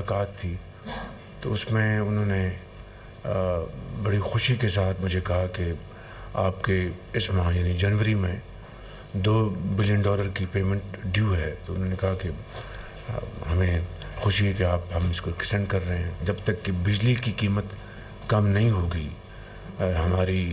मुलाकात थी, तो उसमें उन्होंने बड़ी खुशी के साथ मुझे कहा कि आपके इस माह यानी जनवरी में $2 बिलियन की पेमेंट ड्यू है। तो उन्होंने कहा कि हमें खुशी है कि हम इसको एक्सटेंड कर रहे हैं। जब तक कि बिजली की कीमत कम नहीं होगी, हमारी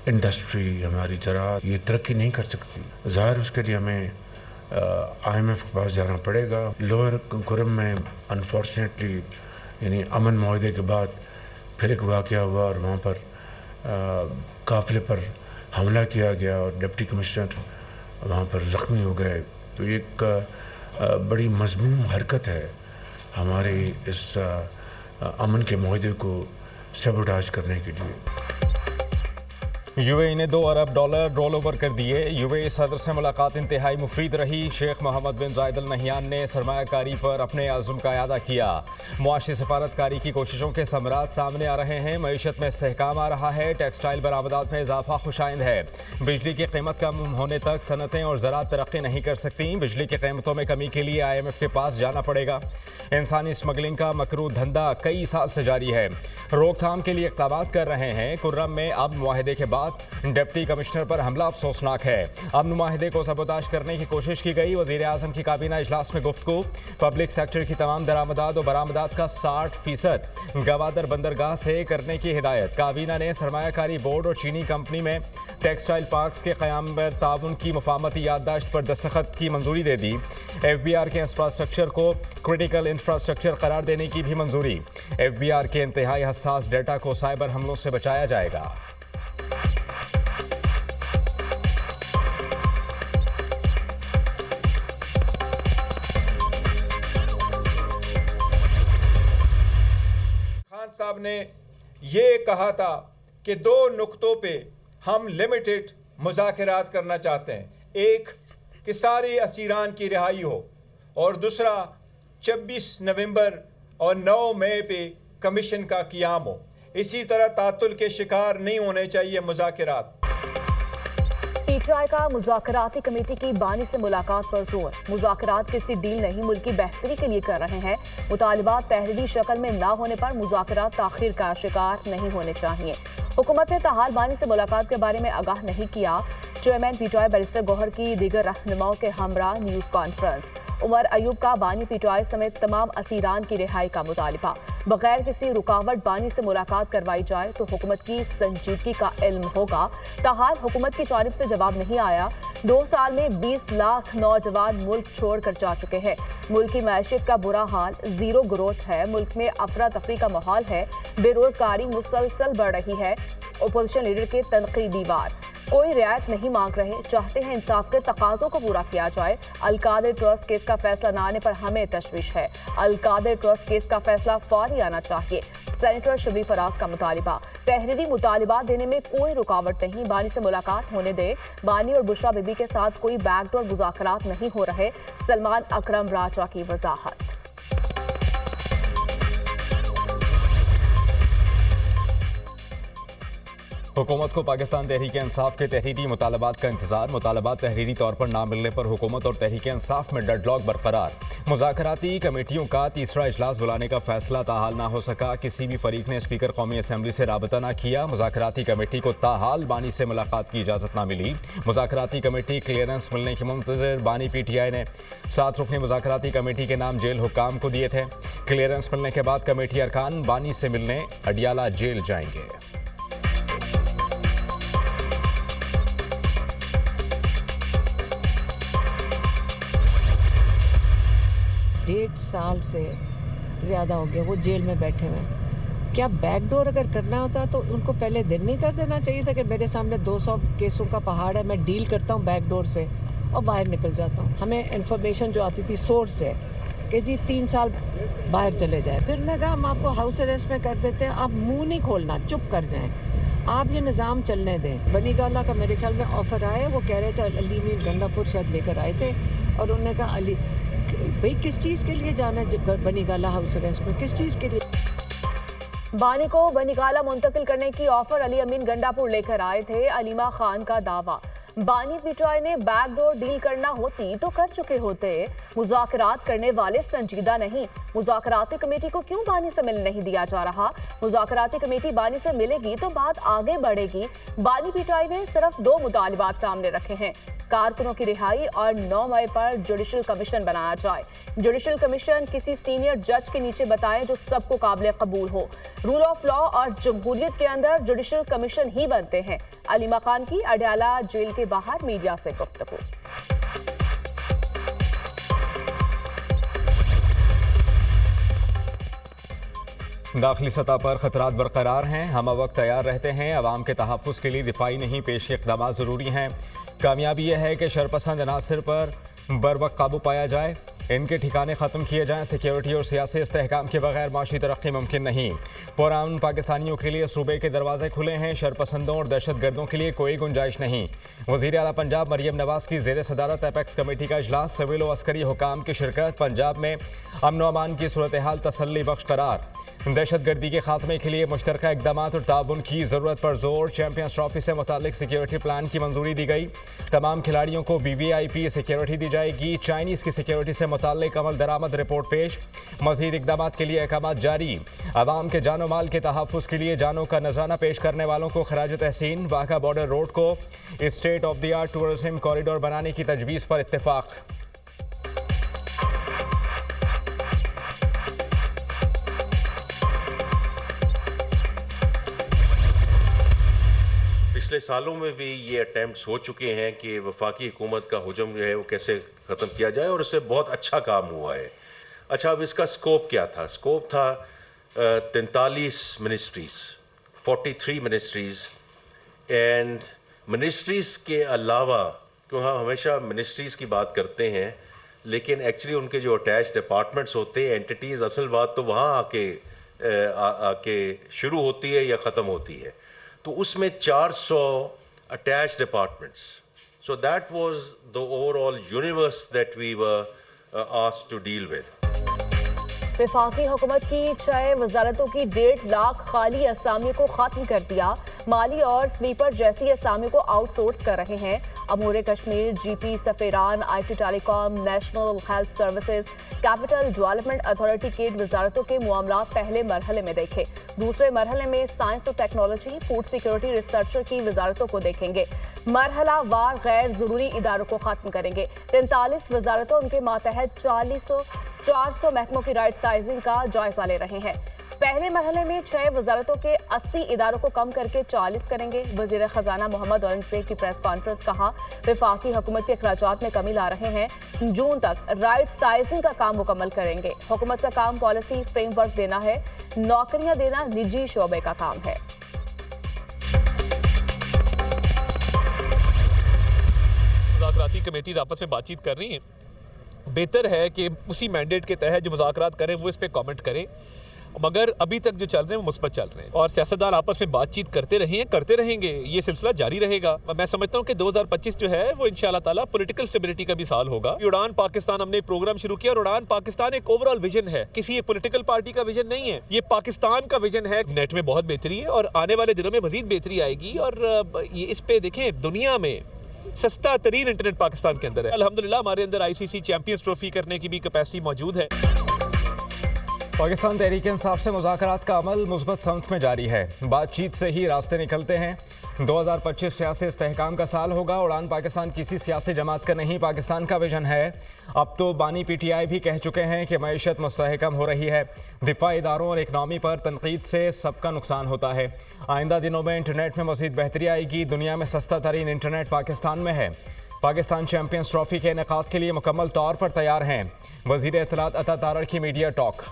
इंडस्ट्री, हमारी ज़राअत ये तरक्की नहीं कर सकती। ज़ाहिर उसके लिए हमें IMF के पास जाना पड़ेगा। लोअर कुरम में अनफॉर्चुनेटली यानी अमन मुआहदे के बाद फिर एक वाक़या हुआ और वहाँ पर काफ़िले पर हमला किया गया और डिप्टी कमिश्नर वहाँ पर ज़ख्मी हो गए। तो एक बड़ी मज़मूम हरकत है हमारे इस अमन के मुआहदे को सबोटाज करने के लिए। UAE ने $2 अरब रोल ओवर कर दिए। UAE सदर से मुलाकात इंतहाई मुफीद रही। शेख मोहम्मद बिन जायद अल नहयान ने सरमायाकारी पर अपने आज़म का इआदा किया। मुआशी सफारतकारी की कोशिशों के समरात सामने आ रहे हैं। मईशत में इस्तेहकाम आ रहा है। टेक्सटाइल बरामदात में इजाफा खुशाइंद है। बिजली की कीमत कम होने तक सनतें और ज़राअत तरक्की नहीं कर सकती। बिजली की कीमतों में कमी के लिए IMF के पास जाना पड़ेगा। इंसानी स्मगलिंग का मकरू धंधा कई साल से जारी है। रोकथाम के लिए इक़दाम कर रहे हैं। कुर्रम में अब मुआहदे के बाद डिप्टी कमिश्नर पर हमला अफसोसनाक है। अमन मुआहदे को सबोताज करने की कोशिश की गई। वज़ीर आज़म की काबीना इजलास में गुफ्तगू। पब्लिक सेक्टर की तमाम दरामदात और बरामदात का 60% गवादर बंदरगाह से करने की हिदायत। काबीना ने सरमायाकारी बोर्ड और चीनी कंपनी में टेक्सटाइल पार्क्स के क़याम पर ताउन की मुफाहमती याददाश्त पर दस्तखत की मंजूरी दे दी। FBR के इंफ्रास्ट्रक्चर को क्रिटिकल इंफ्रास्ट्रक्चर करार देने की भी मंजूरी। FBR के इंतहाई हसास डेटा को साइबर हमलों से बचाया जाएगा। साहब ने ये कहा था कि 2 नुक्तों पे हम लिमिटेड मुज़ाकरात करना चाहते हैं। एक कि सारे असीरान की रिहाई हो और दूसरा 26 नवंबर और 9 मई पे कमीशन का क़याम हो। इसी तरह तातुल के शिकार नहीं होने चाहिए मुज़ाकरात। PTI का मुज़ाकराती कमेटी की बानी से मुलाकात पर जोर। मुज़ाकरात किसी डील नहीं, मुल्क की बेहतरी के लिए कर रहे हैं। मुतालिबात तहरीरी शक्ल में ना होने पर मुज़ाकरात ताख़ीर का शिकार नहीं होने चाहिए। हुकूमत ने ताहाल बानी से मुलाकात के बारे में आगाह नहीं किया। चेयरमैन PTI बैरिस्टर गौहर की दीगर रहनुमाओं के हमरा न्यूज़ कॉन्फ्रेंस। उमर अयूब का बानी PTI समेत तमाम असीरान की रिहाई का मुतालिबा। बगैर किसी रुकावट बानी से मुलाकात करवाई जाए तो हुकूमत की संजीदगी का इल्म होगा। ताहाल हुकूमत की जानिब से जवाब नहीं आया। 2 साल में 20 लाख नौजवान मुल्क छोड़ कर जा चुके हैं। मुल्क की मैशियत का बुरा हाल, जीरो ग्रोथ है। मुल्क में अफरा तफरी का माहौल है। बेरोजगारी मुसलसल बढ़ रही है। अपोजिशन लीडर के तनकीदी वार। कोई रियायत नहीं मांग रहे, चाहते हैं इंसाफ के तकाजों को पूरा किया जाए। अल-कादिर ट्रस्ट केस का फैसला न आने पर हमें तशवीश है। अल-कादिर ट्रस्ट केस का फैसला फौरी आना चाहिए। सेनेटर शबीर फराज का मुतालिबा। तहरीरी मुतालिबा देने में कोई रुकावट नहीं, बानी से मुलाकात होने दे। बानी और बुशरा बीबी के साथ कोई बैकडोर मुज़ाकरात नहीं हो रहे। सलमान अकरम राजा की वजाहत। हुकूमत को पाकिस्तान तहरीक इंसाफ के तहरीरी मुतालबात का इंतजार। मुतालबात तहरीरी तौर पर ना मिलने पर हुकूमत और तहरीक इंसाफ में डेडलॉक बरकरार। मुज़ाकराती कमेटियों का तीसरा इजलास बुलाने का फैसला ताहाल ना हो सका। किसी भी फरीक ने स्पीकर कौमी असम्बली से राबता ना किया। मुज़ाकराती कमेटी को ताहाल बानी से मुलाकात की इजाज़त ना मिली। मुज़ाकराती कमेटी क्लियरेंस मिलने की मुंतज़िर। बानी PTI ने 7 रुकनी मुज़ाकराती कमेटी के नाम जेल हुक्काम को दिए थे। क्लियरेंस मिलने के बाद कमेटी अरकान बानी से मिलने अडियाला जेल जाएंगे। 1.5 साल से ज़्यादा हो गया वो जेल में बैठे हुए हैं। क्या बैकडोर अगर करना होता तो उनको पहले दिन नहीं कर देना चाहिए था कि मेरे सामने 200 केसों का पहाड़ है, मैं डील करता हूँ बैकडोर से और बाहर निकल जाता हूँ। हमें इन्फॉर्मेशन जो आती थी सोर्स से कि जी 3 साल बाहर चले जाए, फिर मैं कहा हम आपको हाउस अरेस्ट में कर देते हैं, आप मुँह नहीं खोलना, चुप कर जाएँ, आप ये निज़ाम चलने दें। बनी गाला का मेरे ख्याल में ऑफ़र आया, वो कह रहे थे अली मीर गंडापुर शायद लेकर आए थे और उन्होंने कहा अली भाई किस चीज़ के लिए जाना है बनी गाला हाउस अरेस्ट में, किस चीज़ के लिए। बानी को बनीगाला मुंतकिल करने की ऑफर अली अमीन गंडापुर लेकर आए थे। अलीमा खान का दावा, बानी PTI ने बैकडोर डील करना होती तो कर चुके होते। मुज़ाकरात करने वाले संजीदा नहीं, मुज़ाकराती कमेटी को क्यों बानी से मिलने नहीं दिया जा रहा? मुज़ाकराती कमेटी बानी से मिलेगी तो बात आगे बढ़ेगी। बानी पीटीआई ने सिर्फ 2 मुतालिबात सामने रखे हैं, कारकुनों की रिहाई और 9 मई पर जुडिशल कमीशन बनाया जाए। जुडिशल कमीशन किसी सीनियर जज के नीचे बताए जो सबको काबिल कबूल हो। रूल ऑफ लॉ और जमहूरियत के अंदर जुडिशल कमीशन ही बनते हैं। अलीमा खान की अडयाला जेल के बाहर मीडिया से गुफ्तगू। दाखिली सतह पर खतरात बरकरार हैं, हम वक्त तैयार रहते हैं। अवाम के तहफ़्फ़ुज़ के लिए दिफाई नहीं पेशी इक़दाम ज़रूरी हैं। कामयाबी यह है कि शरपसंद अनासर पर बर वक्त काबू पाया जाए, इनके ठिकाने ख़त्म किए जाएँ। सिक्योरिटी और सियासी इस्तेहकाम के बगैर माशी तरक्की मुमकिन नहीं। पुरान पाकिस्तानियों के लिए सूबे के दरवाजे खुले हैं, शरपसंदों और दहशत गर्दों के लिए कोई गुंजाइश नहीं। वज़ीर आला पंजाब मरियम नवाज़ की ज़ेर सदारत एपेक्स कमेटी का इजलास, सिविल और अस्करी हुकाम की शिरकत। पंजाब में अमन व अमान की सूरत हाल तसल्ली बख्श करार। दहशत गर्दी के खात्मे के लिए मुश्तरका इक़दाम और ताउन की ज़रूरत पर जोर। चैंपियंस ट्रॉफी से मुतालिक सिक्योरिटी प्लान की मंजूरी दी गई। तमाम खिलाड़ियों को VVIP सिक्योरिटी दी जाएगी। चाइनीज़ की सिक्योरिटी से मुतालिक अमल दरामद रिपोर्ट पेश। मज़ीद इक़दाम के लिए अहकाम जारी। आवाम के जानो माल के तहफ़्फ़ुज़ के लिए जानों का नजराना पेश करने वालों को खराज तहसीन। वाघा बॉर्डर रोड को state of the art tourism corridor बनाने की तजवीज़ पर इत्तेफाक। पिछले सालों में भी ये अटैम्प्ट्स हो चुके हैं कि वफाकी हुकूमत का हुजम जो है वो कैसे ख़त्म किया जाए, और उससे बहुत अच्छा काम हुआ है। अच्छा, अब इसका स्कोप क्या था? स्कोप था 43 मिनिस्ट्रीज़, 43 मिनिस्ट्रीज़ एंड मिनिस्ट्रीज़ के अलावा, क्यों हम हमेशा मिनिस्ट्रीज़ की बात करते हैं लेकिन एक्चुअली उनके जो अटैच डिपार्टमेंट्स होते हैं, एंटिटीज़, असल बात तो वहाँ आके शुरू होती है या ख़त्म होती है। तो उसमें 400 attach departments. So that was the overall universe that we were asked to deal with. वफाकी हुकूमत की 6 वजारतों की 1.5 लाख खाली असामियों को खत्म कर दिया। माली और स्वीपर जैसी असामियों को आउटसोर्स कर रहे हैं। अमूर Kashmir, GP, SAFRON, IT telecom, national health services, capital development authority की वजारतों के मामलात पहले मरहले में देखे। दूसरे मरहले में साइंस और टेक्नोलॉजी, फूड सिक्योरिटी रिसर्चर की वजारतों को देखेंगे। मरहला वार गैर जरूरी इदारों को खत्म करेंगे। 43 वजारतों उनके मातहत 400 महकमों की राइट साइजिंग का जायजा ले रहे हैं। पहले मरहले में 6 वजारतों के 80 इदारों को कम करके 40 करेंगे। वजीर खजाना मोहम्मद औरंगजेब की प्रेस कॉन्फ्रेंस, कहा वफाकी हुकूमत के अखराजात में कमी ला रहे हैं। जून तक राइट साइजिंग का काम मुकम्मल करेंगे। हुकूमत का काम पॉलिसी फ्रेमवर्क देना है, नौकरियां देना निजी शोबे का काम है। मुज़ाकराती कमेटीज आपस में बातचीत कर रही हैं। बेहतर है कि उसी मैंडेट के तहत जो मुज़ाकरात करें वो इस पे कमेंट करें, मगर अभी तक जो चल रहे हैं वो मुस्बत चल रहे हैं और सियासतदान आपस में बातचीत करते रहे हैं, करते रहेंगे। ये सिलसिला जारी रहेगा। मैं समझता हूँ कि 2025 जो है वो इंशाअल्लाह ताला पॉलिटिकल स्टेबिलिटी का भी साल होगा। उड़ान पाकिस्तान हमने एक प्रोग्राम शुरू किया और उड़ान पाकिस्तान एक ओवरऑल विजन है, किसी एक पॉलिटिकल पार्टी का विजन नहीं है। ये पाकिस्तान का विजन है। नेट में बहुत बेहतरी है और आने वाले दिनों में मजीद बेहतरी आएगी। और ये इस पे देखें, दुनिया में सस्ता तरीन इंटरनेट पाकिस्तान के अंदर है। अल्हम्दुलिल्लाह हमारे अंदर ICC चैंपियंस ट्रॉफी करने की भी कैपेसिटी मौजूद है। पाकिस्तान तहरीक इंसाफ से मुज़ाकरात का अमल मुस्बत समत में जारी है। बातचीत से ही रास्ते निकलते हैं। 2025 सियासी इस्तेहकाम का साल होगा। उड़ान पाकिस्तान किसी सियासी जमात का नहीं, पाकिस्तान का विजन है। अब तो बानी PTI भी कह चुके हैं कि मईशत मुस्तहकम हो रही है। दिफाई इदारों और इकनॉमी पर तनकीद से सबका नुकसान होता है। आइंदा दिनों में इंटरनेट में मज़ीद बेहतरी आएगी। दुनिया में सस्ता तरीन इंटरनेट पाकिस्तान में है। पाकिस्तान चैंपियंस ट्रॉफी के इनेकाद के लिए मुकम्मल तौर पर तैयार हैं। वज़ीर इत्तलात अता तारड़ की मीडिया टॉक।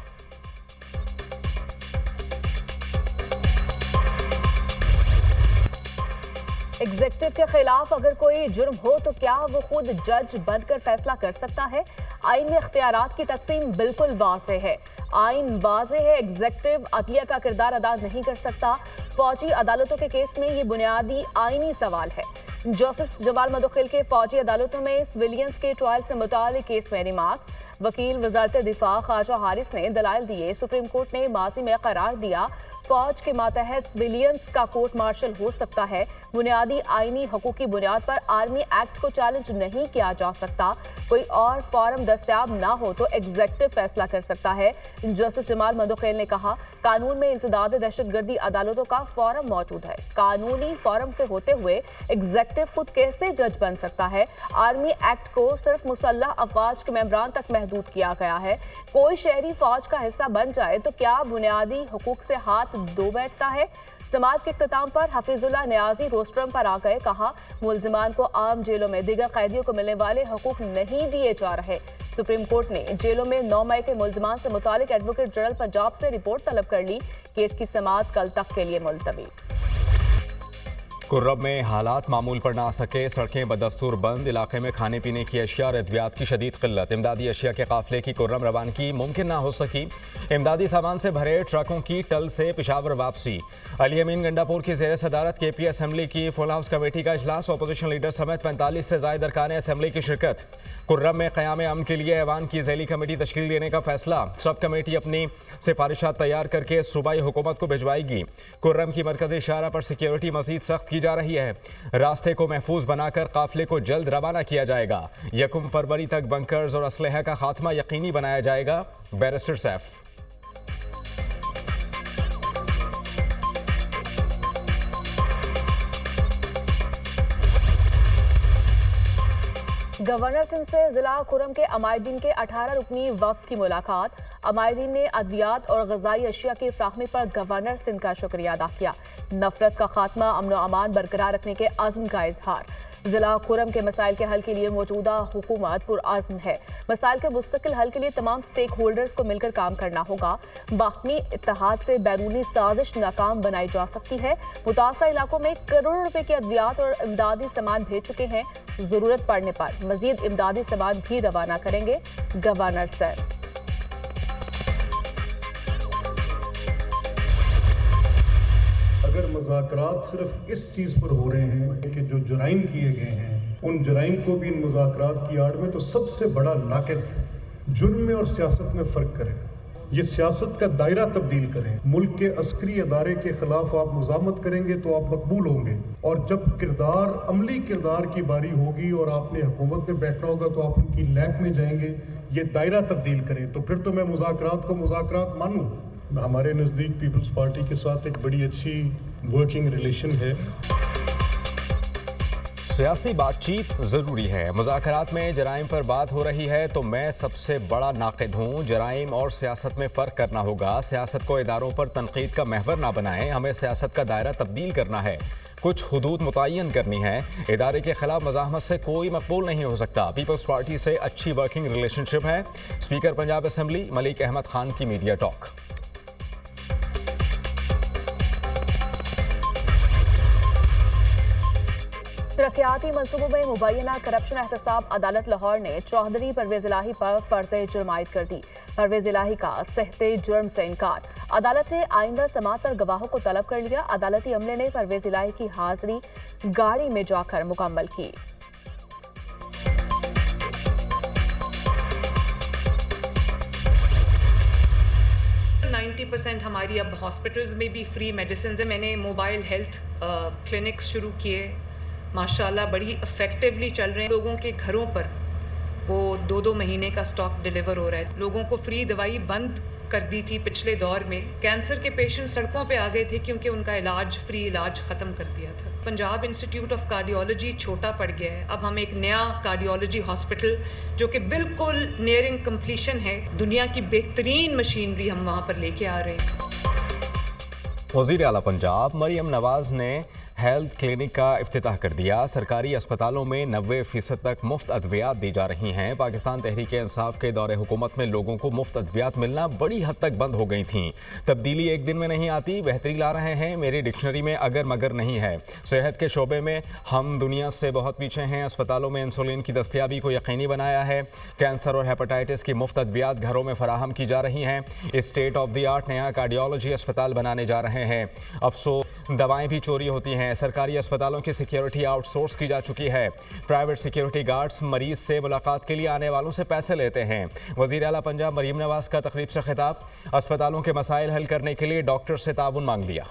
एग्जीक्यूटिव के खिलाफ अगर कोई जुर्म हो तो क्या वो खुद जज बनकर फैसला कर सकता है? आइन में इख्तियारात की तकसीम बिल्कुल वाज़ेह है। आइन वाज़ेह है, एग्जीक्यूटिव अदलिया का किरदार अदा नहीं कर सकता। फौजी अदालतों के केस में ये बुनियादी आइनी सवाल है। जस्टिस जमाल मुदखिल के फौजी अदालतों में सिविलियंस के ट्रायल से मुताल्लिक केस में रिमार्क्स। वकील वजारत दिफा ख्वाजा हारिस ने दलाइल दिए। सुप्रीम कोर्ट ने माजी में करार दिया फौज के मातहत सिविलियंस का कोर्ट मार्शल हो सकता है। बुनियादी आईनी हकूक की बुनियाद पर आर्मी एक्ट को चैलेंज नहीं किया जा सकता। कोई और फॉरम दस्तयाब ना हो तो एग्जीक्यूटिव फैसला कर सकता है। जस्टिस जमाल मंदोखेल ने कहा, कानून में इंसदाद दहशतगर्दी अदालतों का फॉरम मौजूद है। कानूनी फॉरम के होते हुए एग्जीक्यूटिव खुद कैसे जज बन सकता है? आर्मी एक्ट को सिर्फ मुसल्लह अफवाज के मेंबरान तक महदूद किया गया है। कोई शहरी फौज का हिस्सा बन जाए तो क्या बुनियादी हुकूक से हाथ धो बैठता है? समाअत के इख्तिताम पर हफीजुल्लाह नियाजी रोस्ट्रम पर आ गए। कहा, मुलजिमान को आम जेलों में दीगर कैदियों को मिलने वाले हुकूक नहीं दिए जा रहे। सुप्रीम कोर्ट ने जेलों में 9 मई के मुलजिमान से मुतालिक एडवोकेट जनरल पंजाब से रिपोर्ट तलब कर ली। केस की समाअत कल तक के लिए मुलतवी। कुर्रब में हालात मामूल पर ना आ सके, सड़कें बदस्तूर बंद, इलाके में खाने पीने की अशिया और अद्वियात की शदीद किल्लत। इमदादी अशिया के काफिले की कुर्रम रवानगी मुमकिन ना हो सकी। इमदादी सामान से भरे ट्रकों की टल से पेशावर वापसी। अली अमीन गंडापुर की ज़ेर सदारत KP असम्बली की फुल हाउस कमेटी का इजलास, अपोजिशन लीडर समेत 45 से ज़ायद अरकान असम्बली की शिरकत। कुर्रम में क़याम अमन के लिए ऐवान की ज़ैली कमेटी तश्कील देने का फैसला। सब कमेटी अपनी सिफारिशात तैयार करके सूबाई हुकूमत को भिजवाएगी। कुर्रम की मरकज़ी शाहरा पर सिक्योरिटी मज़ीद सख्त की जा रही है। रास्ते को महफूज बनाकर काफिले को जल्द रवाना किया जाएगा। 1 फरवरी तक बंकर्स और असलहा का खात्मा यकीनी बनाया जाएगा। बैरिस्टर सैफ। गवर्नर सिंह से जिला कुर्रम के अमायदीन के 18 रुकनी वफ्द की मुलाकात। अमायदीन ने अद्वियात और ग़िज़ाई अशिया की फ्राहमी पर गवर्नर सिंह का शुक्रिया अदा किया। नफरत का खात्मा, अमन व अमान बरकरार रखने के अज़्म का इजहार। जिला कुर्रम के मसाइल के हल के लिए मौजूदा हुकूमत पुरअज़्म है। मसाइल के मुस्तकिल हल के लिए तमाम स्टेक होल्डर्स को मिलकर काम करना होगा। बाहमी इत्तेहाद से बैरूनी साजिश नाकाम बनाई जा सकती है। मुतासरा इलाकों में करोड़ों रुपए के अद्वियात और इमदादी सामान भेज चुके हैं। जरूरत पड़ने पर मजीद इमदादी सामान भी रवाना करेंगे गवर्नर सर। अगर मुज़ाकरात सिर्फ इस चीज़ पर हो रहे हैं कि जो जुराइम किए गए हैं उन जुराइम को भी इन मुज़ाकरात की आड़ में, तो सबसे बड़ा नाक़िद जुर्म में और सियासत में फ़र्क करें। ये सियासत का दायरा तब्दील करें। मुल्क के अस्करी अदारे के ख़िलाफ़ आप मुज़ामत करेंगे तो आप मकबूल होंगे, और जब किरदार अमली किरदार की बारी होगी और आपने हुकूमत में बैठना होगा तो आप उनकी लैब में जाएंगे। ये दायरा तब्दील करें, तो फिर तो मैं मुज़ाकरात को मुज़ाकरात मानूँ। हमारे नज़दीक पीपल्स पार्टी के साथ एक बड़ी अच्छी वर्किंग रिलेशन है। सियासी बातचीत ज़रूरी है। मुज़ाकरात में जराइम पर बात हो रही है तो मैं सबसे बड़ा नाक़िद हूँ। जराइम और सियासत में फ़र्क करना होगा। सियासत को इदारों पर तनकीद का महवर ना बनाएं। हमें सियासत का दायरा तब्दील करना है, कुछ हुदूद मुतय्यन करनी है। इदारे के खिलाफ मज़ाहमत से कोई मकबूल नहीं हो सकता। पीपल्स पार्टी से अच्छी वर्किंग रिलेशनशिप है। स्पीकर पंजाब असम्बली मलिक अहमद खान की मीडिया टॉक। तरक्याती मनसूबों में मुबैना करप्शन एहतसाब अदालत लाहौर ने चौधरी परवेज इलाही पर फर्द जुर्म आयद कर दी। परवेज इलाही का सहते जुर्म से इनकार। अदालत ने आइंदा समाअत पर गवाहों को तलब कर लिया। अदालती अमले ने परवेज इलाही की हाजिरी गाड़ी में जाकर मुकम्मल की। 90% हमारी अब हॉस्पिटल्स में भी फ्री मेडिसिन है। मैंने मोबाइल हेल्थ क्लिनिक्स शुरू किए, माशाल्लाह बड़ी इफ़ेक्टिवली चल रहे हैं। लोगों के घरों पर वो 2-2 महीने का स्टॉक डिलीवर हो रहा है। लोगों को फ्री दवाई बंद कर दी थी पिछले दौर में। कैंसर के पेशेंट सड़कों पे आ गए थे क्योंकि उनका इलाज फ्री इलाज ख़त्म कर दिया था। पंजाब इंस्टीट्यूट ऑफ कार्डियोलॉजी छोटा पड़ गया है। अब हम एक नया कार्डियोलॉजी हॉस्पिटल जो कि बिल्कुल नियरिंग कंप्लीशन है, दुनिया की बेहतरीन मशीनरी हम वहाँ पर लेके आ रहे हैं। वज़ीर आला पंजाब मरियम नवाज ने हेल्थ क्लिनिक का इफ्तिताह कर दिया। सरकारी अस्पतालों में 90% तक मुफ्त अद्वियात दी जा रही हैं। पाकिस्तान तहरीक इंसाफ के दौरे हुकूमत में लोगों को मुफ्त अद्वियात मिलना बड़ी हद तक बंद हो गई थीं। तब्दीली एक दिन में नहीं आती, बेहतरी ला रहे हैं। मेरी डिक्शनरी में अगर मगर नहीं है। सेहत के शोबे में हम दुनिया से बहुत पीछे हैं। अस्पतालों में इंसुलिन की दस्तियाबी को यकीनी बनाया है। कैंसर और हेपेटाइटिस की मुफ्त अद्वियात घरों में फराहम की जा रही हैं। स्टेट ऑफ द आर्ट नया कार्डियोलॉजी अस्पताल बनाने जा रहे हैं। अफसोस दवाएं भी चोरी होती हैं। हैं। सरकारी अस्पतालों की सिक्योरिटी आउटसोर्स की जा चुकी है। प्राइवेट सिक्योरिटी गार्ड्स मरीज से मुलाकात के लिए आने वालों से पैसे लेते हैं। वज़ीर आला पंजाब मरीम नवाज का तकरीब से खिताब, अस्पतालों के मसाइल हल करने के लिए डॉक्टर से ताउन मांग लिया।